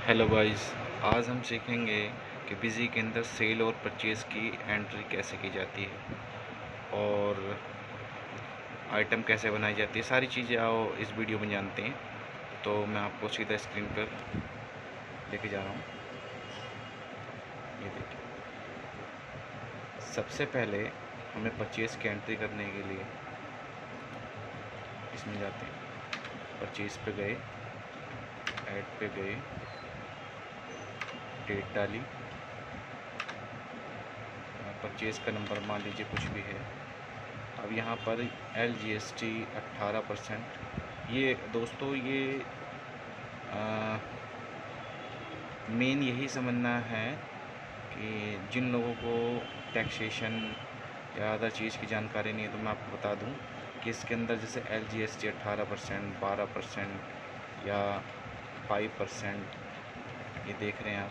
Hello guys, आज हम सीखेंगे कि बिजी के अंदर सेल और परचेज़ की एंट्री कैसे की जाती है और आइटम कैसे बनाई जाती है। सारी चीज़ें आओ इस वीडियो में जानते हैं। तो मैं आपको सीधा स्क्रीन पर लेके जा रहा हूँ। ये देखिए, सबसे पहले हमें परचेज़ की एंट्री करने के लिए इसमें जाते हैं। परचेज़ पे गए, ऐड पे गए, डेट डाली, परचेज़ का नंबर मान लीजिए कुछ भी है। अब यहाँ पर LGST 18%। ये दोस्तों ये मेन यही समझना है कि जिन लोगों को टैक्सेशन या अदर चीज़ की जानकारी नहीं है, तो मैं आपको बता दूं कि इसके अंदर जैसे LGST 18%, 12% या 5% ये देख रहे हैं आप।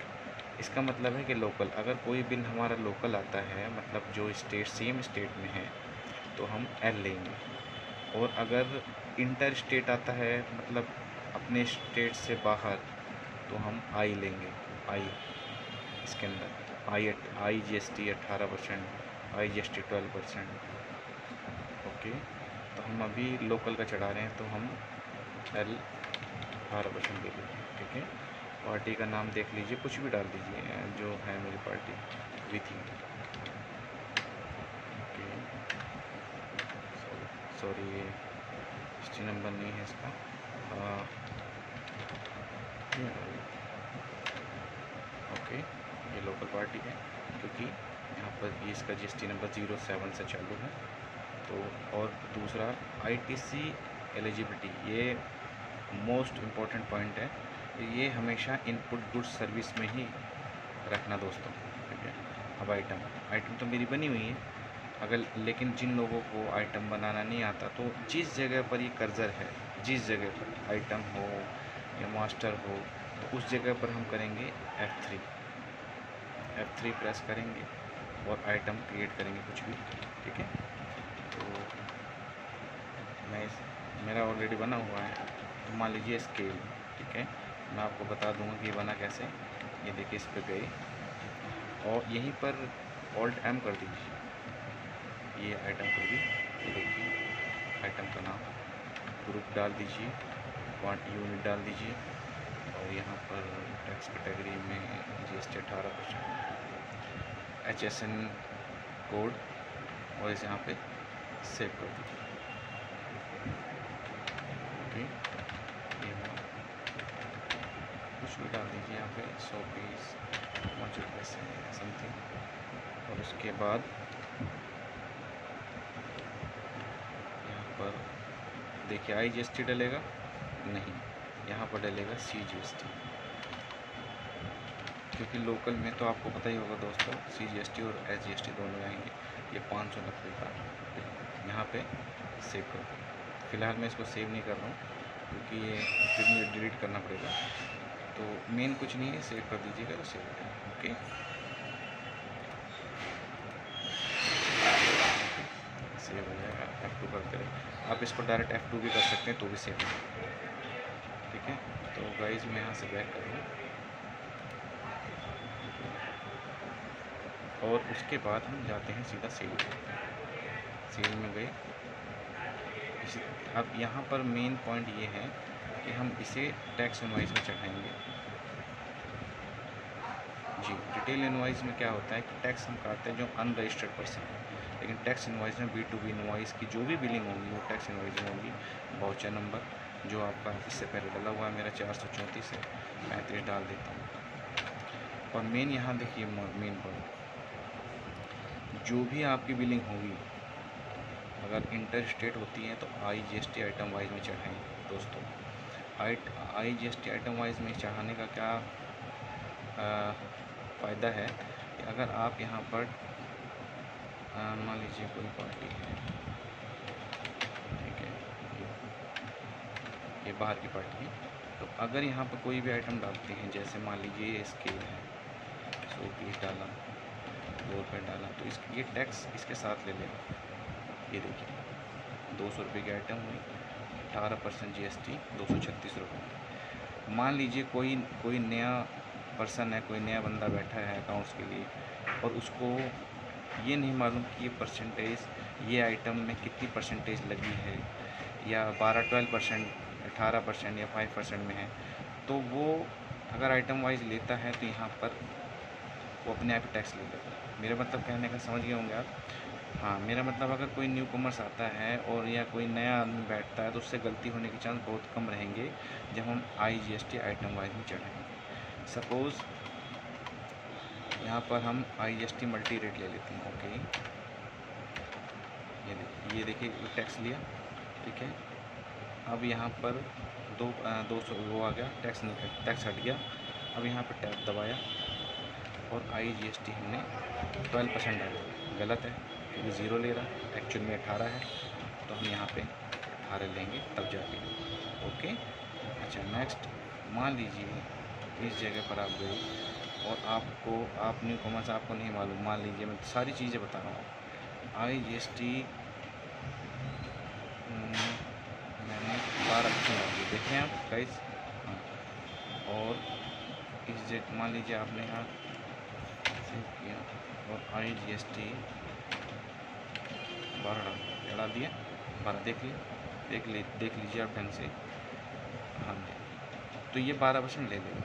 इसका मतलब है कि लोकल, अगर कोई बिल हमारा लोकल आता है, मतलब जो स्टेट सेम स्टेट में है, तो हम L लेंगे। और अगर इंटर स्टेट आता है, मतलब अपने स्टेट से बाहर, तो हम आई लेंगे। आई इसके अंदर आई GST 18%, IGST 12%। ओके, तो हम अभी लोकल का चढ़ा रहे हैं, तो हम L 18% ले लीजिए। ठीक है, पार्टी का नाम देख लीजिए, कुछ भी डाल दीजिए जो है मेरी party with you. Okay, sorry ये हिस्ट्री नंबर नहीं है इसका। ओके, ये लोकल पार्टी है क्योंकि यहाँ पर ये इसका GST नंबर 07 से चालू है। तो और दूसरा ITC एलिजिबिलिटी, ये मोस्ट इम्पॉर्टेंट पॉइंट है। ये हमेशा इनपुट गुड्स सर्विस में ही रखना दोस्तों। ठीक है, अब आइटम तो मेरी बनी हुई है, अगर लेकिन जिन लोगों को आइटम बनाना नहीं आता, तो जिस जगह पर ये कर्सर है, जिस जगह पर आइटम हो या मास्टर हो, तो उस जगह पर हम करेंगे F3 प्रेस करेंगे और आइटम क्रिएट करेंगे कुछ भी। ठीक है, तो मेरा ऑलरेडी बना हुआ है, तो मान लीजिए स्केल। ठीक है, मैं आपको बता दूंगा कि ये बना कैसे। ये देखिए, इस पर गए और यहीं पर Alt M कर दीजिए। ये आइटम को भी, ये देखिए आइटम का नाम, ग्रुप डाल दीजिए, यूनिट डाल दीजिए, और यहाँ पर टैक्स कैटेगरी में GST 18%, HSN कोड, और इसे यहाँ पे सेव कर दीजिए। ओके, ये हुआ, कुछ भी डाल दीजिए यहाँ पे, 100 पीस 5 रुपये से समथिंग। और उसके बाद यहाँ पर देखिए IGST डलेगा नहीं, यहाँ पर डलेगा CGST, क्योंकि लोकल में तो आपको पता ही होगा दोस्तों, CGST और SGST दोनों आएंगे। ये 590 का यहाँ पे सेव कर दो। फिलहाल मैं इसको सेव नहीं कर रहा हूँ क्योंकि ये फिर मुझे डिलीट करना पड़ेगा। तो मेन कुछ नहीं है, सेव कर दीजिएगा तो सेव हो जाएगा। ओके, सेव हो जाएगा। F2 करते रहे, आप इसको डायरेक्ट F2 भी कर सकते हैं तो भी सेव हो जाएगा। ठीक है, तो गाइज मैं यहाँ से बैक कर लूँ और उसके बाद हम जाते हैं सीधा सेल में गए। अब यहाँ पर मेन पॉइंट ये है कि हम इसे टैक्स इनवॉइस में चढ़ाएंगे। जी, डिटेल इनवॉइस में क्या होता है कि टैक्स हम काटते हैं जो अनरजिस्टर्ड पर्सन है, लेकिन टैक्स इनवॉइस में B2B इनवॉइस की जो भी बिलिंग होगी वो टैक्स इनवॉइस में होगी। वाउचर नंबर जो आपका इससे पहले डला हुआ है, मेरा 434 है, 35 डाल देता हूँ। और मेन यहाँ देखिए, मेन पॉइंट, जो भी आपकी बिलिंग होगी अगर इंटर स्टेट होती है तो IGST आइटम वाइज में चढ़ाएंगे दोस्तों। IGST आइटम वाइज में चढ़ाने का क्या फ़ायदा है कि अगर आप यहाँ पर मान लीजिए कोई पार्टी है, ठीक है, ये बाहर की पार्टी है, तो अगर यहाँ पर कोई भी आइटम डालते हैं, जैसे मान लीजिए ये स्केल है, 100 पीस डाला, 2 रुपये डाला, तो ये टैक्स इसके साथ ले लेगा। ये देखिए 200 रुपये की आइटम हुई, 18% GST 236 रुपये। मान लीजिए कोई कोई नया पर्सन है, कोई नया बंदा बैठा है अकाउंट्स के लिए, और उसको ये नहीं मालूम कि ये परसेंटेज, ये आइटम में कितनी परसेंटेज लगी है, या 12-12%, 18% या 5% में है, तो वो अगर आइटम वाइज लेता है तो यहाँ पर वो अपने आप ही टैक्स ले लेगा। मेरा मतलब कहने का समझ गए होंगे आप। हाँ, मेरा मतलब अगर कोई न्यू कॉमर्स आता है और या कोई नया आदमी बैठता है तो उससे गलती होने के चांस बहुत कम रहेंगे जब हम IGST आइटम वाइज में चढ़ेंगे। सपोज़ यहाँ पर हम IGST मल्टी रेट ले लेते हैं। ओके, ये देखिए टैक्स लिया, ठीक है। अब यहाँ पर 200 वो आ गया, टैक्स हट गया। अब यहाँ पर टैब दबाया और IGST हमने 12% डाला, गलत है क्योंकि 0 ले रहा है, एक्चुअल में 18 है, तो हम यहाँ पे 18 लेंगे तब जाके। ओके, अच्छा नेक्स्ट, मान लीजिए इस जगह पर आप गए और आप न्यू कॉमर्स, आपको नहीं मालूम, मान लीजिए मैं सारी चीज़ें बता रहा हूँ। IGST मैंने 12% डाल दी, देखें आप गाइस। हाँ, और इस जगह मान लीजिए आपने यहाँ सेव किया और IGST 12 डाल दिया, 12 देख लीजिए आप ढंग से। हाँ जी, तो ये 12% ले लेगा,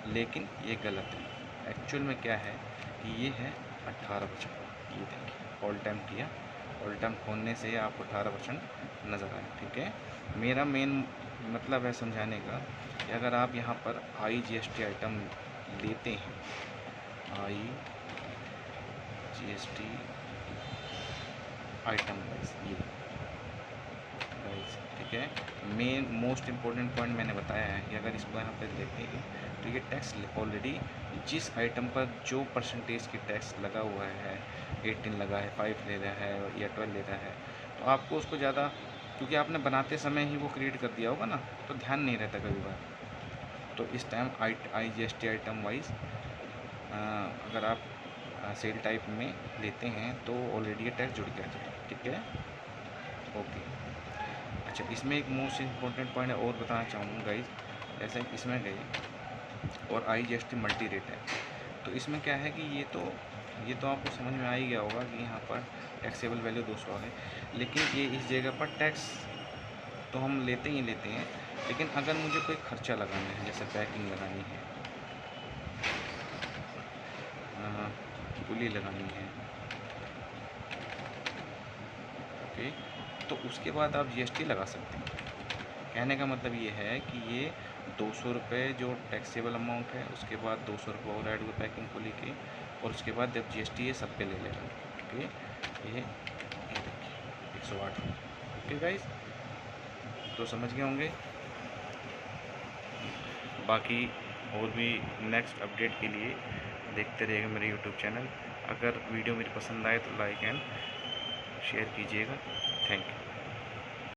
लेकिन ये गलत है। एक्चुअल में क्या है कि ये है 18%। ये देखिए ऑल टाइम किया, ऑल टाइम खोलने से आपको 18% नज़र आए, ठीक है। मेरा मेन मतलब है समझाने का कि अगर आप यहाँ पर IGST आइटम लेते हैं, IGST आइटम वाइज, ये गाइस, ठीक है। मेन मोस्ट इम्पोर्टेंट पॉइंट मैंने बताया है कि अगर इसको यहाँ पर देखेंगे तो ये टैक्स ऑलरेडी जिस आइटम पर जो परसेंटेज की टैक्स लगा हुआ है, 18 लगा है, 5 ले रहा है या 12 ले रहा है, तो आपको उसको ज़्यादा, क्योंकि आपने बनाते समय ही वो क्रिएट कर दिया होगा ना, तो ध्यान नहीं रहता कभी बार। तो इस टाइम IGST आइटम वाइज अगर आप सेल टाइप में लेते हैं तो ऑलरेडी ये टैक्स जुड़ गया है, ठीक है। ओके, अच्छा इसमें एक मोस्ट इम्पोर्टेंट पॉइंट और बताना चाहूँगा गाइज। जैसे इसमें गए और IGST मल्टी रेट है, तो इसमें क्या है कि ये तो आपको समझ में आ ही गया होगा कि यहाँ पर टैक्सेबल वैल्यू 200 है, लेकिन ये इस जगह पर टैक्स तो हम लेते ही लेते हैं, लेकिन अगर मुझे कोई खर्चा लगाना है, जैसे पैकिंग लगानी है, कुली लगानी है, ओके, तो उसके बाद आप GST लगा सकते हैं। कहने का मतलब ये है कि ये 200 रुपये जो टैक्सेबल अमाउंट है, उसके बाद 200 रुपये और ऐड हुए पैकिंग कुली के, और उसके बाद जब GST ये सब पे ले लेगा, ओके। ये देखिए 108। ओके गाइस, तो समझ गए होंगे। बाकी और भी नेक्स्ट अपडेट के लिए देखते रहिएगा मेरे YouTube चैनल। अगर वीडियो मेरी पसंद आए तो लाइक एंड शेयर कीजिएगा। Thank you.